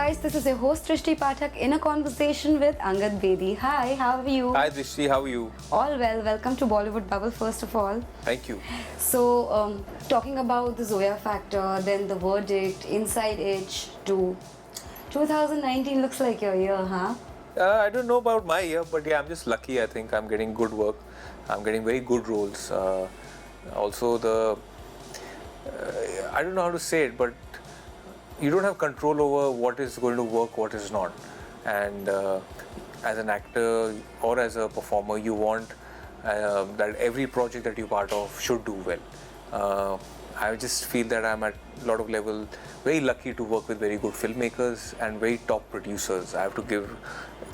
guys, this is your host Trishti Pathak in a conversation with Angad Bedi. Hi, how are you? Hi Drishti, how are you? All well, welcome to Bollywood Bubble first of all. Thank you. So, talking about the Zoya factor, then the verdict, Inside Edge to 2019 looks like your year, huh? I don't know about my year, but yeah, I'm just lucky. I think I'm getting good work. I'm getting very good roles. Also, I don't know how to say it, but you don't have control over what is going to work, what is not. And as an actor or as a performer, you want that every project that you're part of should do well. I just feel that I'm at a lot of level very lucky to work with very good filmmakers and very top producers. I have to give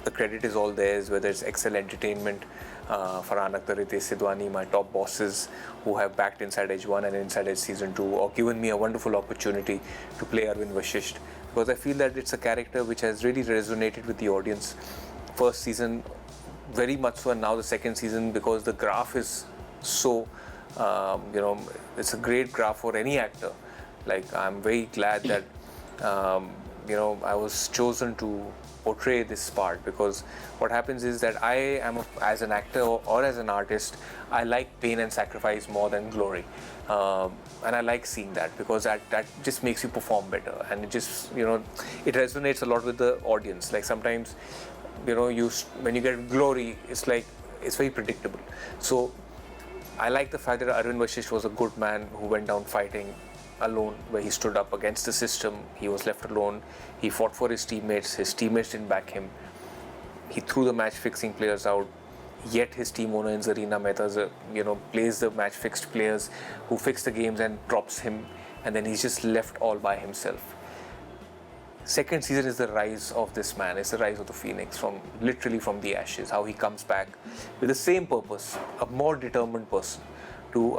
the credit is all theirs, whether it's Excel Entertainment, Farhan Akhtar, Ritesh Sidwani, my top bosses who have backed Inside Edge 1 and Inside Edge Season 2, or given me a wonderful opportunity to play Arvind Vashisht, because I feel that it's a character which has really resonated with the audience. First season, very much so, and now the second season, because the graph is so, it's a great graph for any actor. Like, I'm very glad that, I was chosen to portray this part, because what happens is that I am, as an actor or as an artist, I like pain and sacrifice more than glory. And I like seeing that, because that just makes you perform better, and it just, it resonates a lot with the audience. Like sometimes, when you get glory, it's like, it's very predictable. So I like the fact that Arvind Vashisht was a good man who went down fighting alone, where he stood up against the system. He was left alone. He fought for his teammates didn't back him. He threw the match-fixing players out, yet his team owner in Zarina Mehta, plays the match-fixed players who fix the games and drops him, and then he's just left all by himself. Second season is the rise of this man. It's the rise of the phoenix, literally from the ashes, how he comes back with the same purpose, a more determined person, to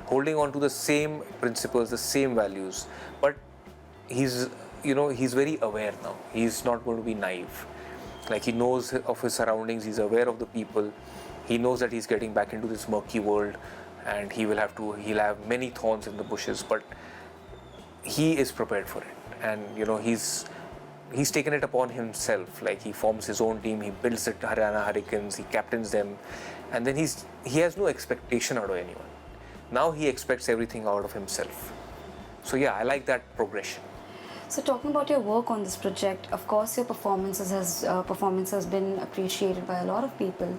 holding on to the same principles, the same values, but he's very aware now. He's not going to be naive. Like, he knows of his surroundings, he's aware of the people, he knows that he's getting back into this murky world, and he'll have many thorns in the bushes, but he is prepared for it. And he's taken it upon himself. Like, he forms his own team, he builds the Haryana Hurricanes, he captains them, and then he has no expectation out of anyone. Now he expects everything out of himself. So yeah, I like that progression. So talking about your work on this project, of course your performance has been appreciated by a lot of people,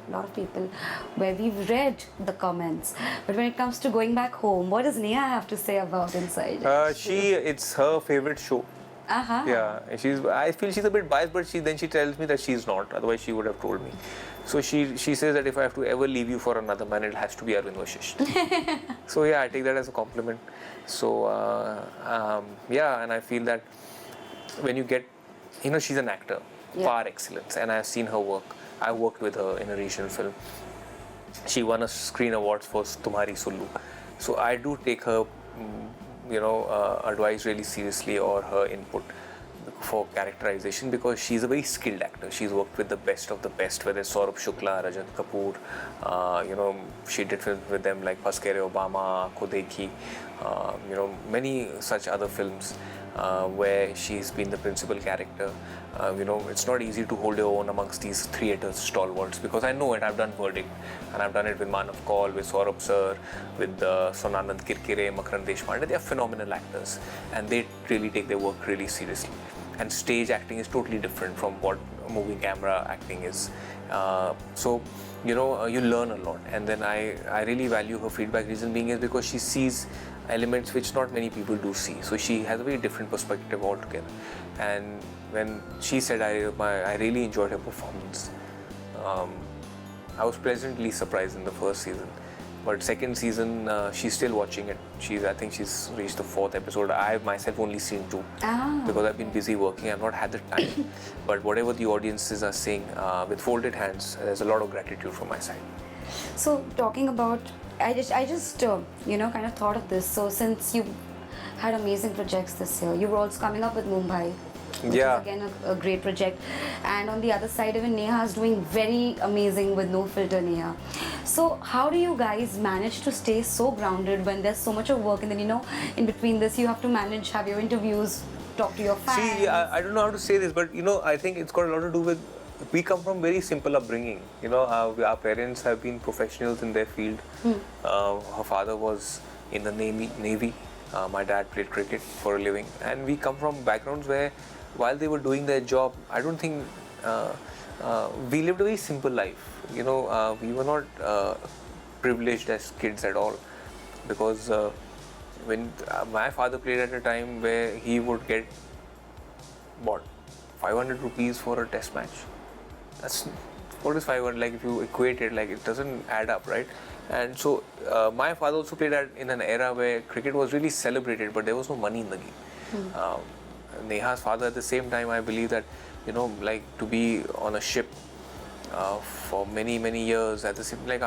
where we've read the comments. But when it comes to going back home, what does Neha have to say about Inside Edge? It's her favorite show. Uh-huh. Yeah, I feel she's a bit biased, but she tells me that she's not. Otherwise, she would have told me. So she says that if I have to ever leave you for another man, it has to be Arvind Vashisht. So yeah, I take that as a compliment. So and I feel that when you get, she's an actor, par excellence, and I've seen her work. I worked with her in a regional film. She won a Screen Awards for Tumhari Sullu. So I do take her advice really seriously, or her input for characterization, because she's a very skilled actor. She's worked with the best of the best, whether it's Saurabh Shukla, Rajat Kapoor, she did films with them like Bas Kehre Obama, Aankhon Dekhi, many such other films where she's been the principal character. It's not easy to hold your own amongst these theatre stalwarts, because I know it. I've done Verdict, and I've done it with Manav Kaul, with Saurabh Sir, with Sonanand Kirkire, Makarand Deshpande. They are phenomenal actors, and they really take their work really seriously. And stage acting is totally different from what moving camera acting is. You learn a lot, and then I really value her feedback. Reason being is because she sees elements which not many people do see. So she has a very different perspective altogether. And when she said I really enjoyed her performance, I was pleasantly surprised in the first season. But second season, she's still watching it. I think she's reached the 4th episode. I've myself only seen 2 because I've been busy working. I've not had the time. But whatever the audiences are saying, with folded hands, there's a lot of gratitude from my side. So talking about, I just kind of thought of this. So since you had amazing projects this year, you were also coming up with Mumbai, which is again a great project, and on the other side even Neha is doing very amazing with No Filter Neha. So how do you guys manage to stay so grounded when there's so much of work, and then in between this you have to have your interviews talk to your fans? See, I don't know how to say this, but I think it's got a lot to do with we come from very simple upbringing. Our parents have been professionals in their field. Her father was in the Navy. My dad played cricket for a living, and we come from backgrounds where, while they were doing their job, I don't think we lived a very simple life. We were not privileged as kids at all, because when my father played at a time where he would get what 500 rupees for a test match. That's what is 500, like if you equate it, like it doesn't add up, right? And so my father also played in an era where cricket was really celebrated, but there was no money in the game. Neha's father, at the same time, I believe that like to be on a ship for many years at the same, like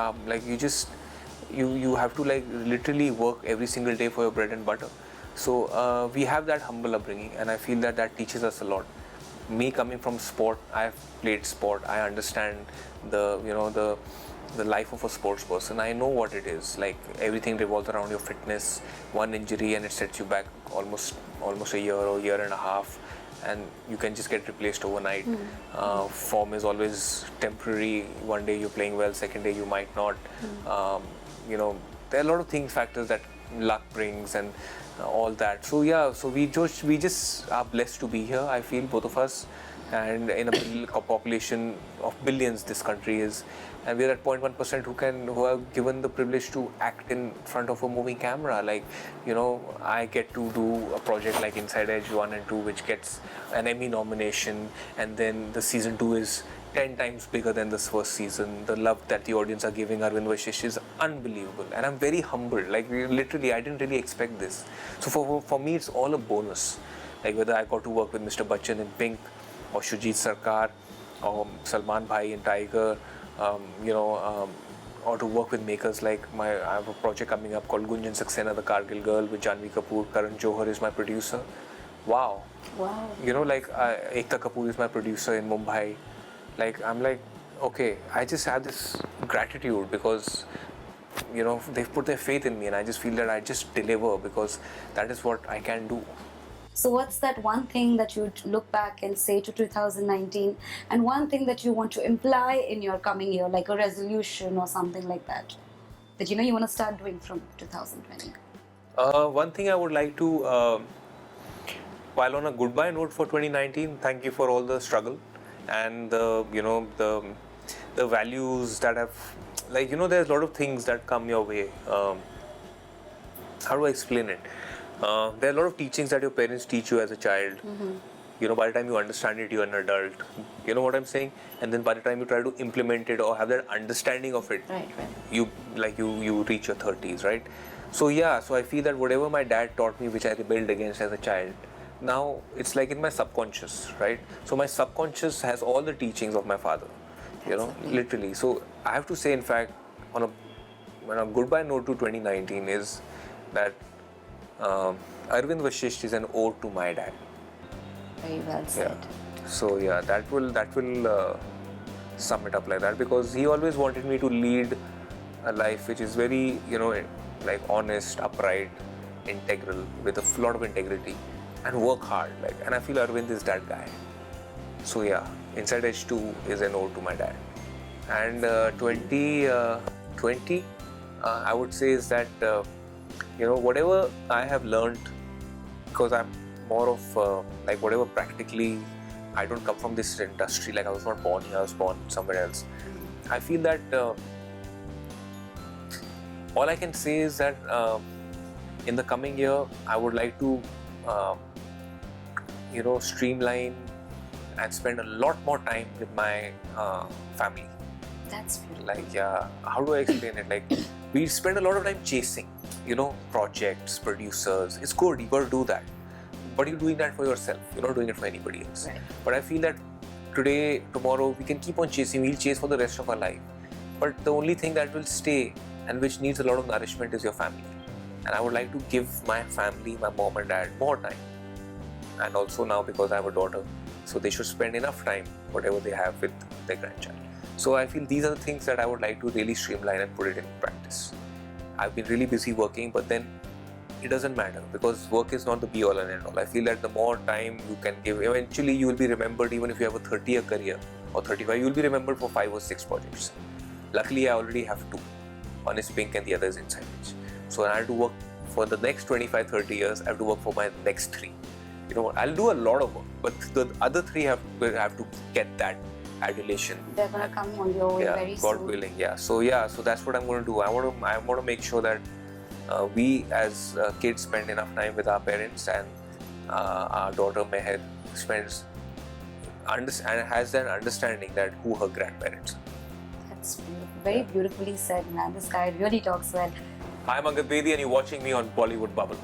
you have to like literally work every single day for your bread and butter. So we have that humble upbringing, and I feel that teaches us a lot. Me coming from sport, I've played sport. I understand the life of a sports person. I know what it is. Like, everything revolves around your fitness. One injury and it sets you back almost a year or year and a half, and you can just get replaced overnight. Form is always temporary. One day you're playing well, second day you might not. There are a lot of factors that luck brings and all that. So yeah, so we just are blessed to be here, I feel, both of us, and in a population of billions this country is, and we're at 0.1% who are given the privilege to act in front of a moving camera. Like, I get to do a project like Inside Edge 1 and 2, which gets an Emmy nomination, and then the season 2 is 10 times bigger than this first season. The love that the audience are giving Arvind Vashish is unbelievable, and I'm very humbled. Like, literally, I didn't really expect this. So for me, it's all a bonus. Like, whether I got to work with Mr. Bachchan in Pink, or Shujit Sarkar, or Salman Bhai in Tiger, or to work with makers like I have a project coming up called Gunjan Saxena, the Kargil Girl, with Janhvi Kapoor. Karan Johar is my producer. Wow. Ekta Kapoor is my producer in Mumbai. Like, I'm like, okay, I just have this gratitude because, they've put their faith in me, and I just feel that I just deliver because that is what I can do. So what's that one thing that you'd look back and say to 2019, and one thing that you want to imply in your coming year, like a resolution or something like that you want to start doing from 2020? One thing I would like to, while on a goodbye note for 2019, thank you for all the struggle and the values that have, there's a lot of things that come your way. How do I explain it? There are a lot of teachings that your parents teach you as a child. By the time you understand it, you're an adult. You know what I'm saying? And then by the time you try to implement it or have that understanding of it, right. you reach your 30s, right? So yeah, so I feel that whatever my dad taught me, which I rebelled against as a child, now it's like in my subconscious, right? So my subconscious has all the teachings of my father, literally. So I have to say, in fact, on a goodbye note to 2019 is that Arvind Vashish is an ode to my dad. Very well said. Yeah. So yeah, that will sum it up like that, because he always wanted me to lead a life which is very, like honest, upright, integral, with a lot of integrity, and work hard. And I feel Arvind is that guy. So yeah, Inside Edge 2 is an ode to my dad. And 2020, I would say is that whatever I have learned, because I'm more of whatever practically, I don't come from this industry. Like, I was not born here, I was born somewhere else. I feel that all I can say is that in the coming year, I would like to streamline and spend a lot more time with my family. That's beautiful. Like, yeah, how do I explain it? Like, we spend a lot of time chasing, projects, producers. It's good, you got to do that. But you're doing that for yourself. You're not doing it for anybody else. Right. But I feel that today, tomorrow, we can keep on chasing. We'll chase for the rest of our life. But the only thing that will stay and which needs a lot of nourishment is your family. And I would like to give my family, my mom and dad, more time. And also now, because I have a daughter, so they should spend enough time, whatever they have, with their grandchild. So I feel these are the things that I would like to really streamline and put it in practice. I've been really busy working, but then it doesn't matter, because work is not the be all and end all. I feel that the more time you can give, eventually you will be remembered. Even if you have a 30-year career or 35, you will be remembered for 5 or 6 projects. Luckily, I already have 2. One is Pink and the other is Inside Edge. So I have to work for the next 25, 30 years. I have to work for my next 3. You know, I'll do a lot of work, but the other 3 have to get that adulation. They're gonna come on your way very soon. God willing. So that's what I'm going to do. I want to make sure that we as kids spend enough time with our parents, and our daughter Meher spends and has that understanding that who her grandparents are. That's beautiful. Very beautifully said, man. This guy really talks well. I'm Angad Bedi and you're watching me on Bollywood Bubble.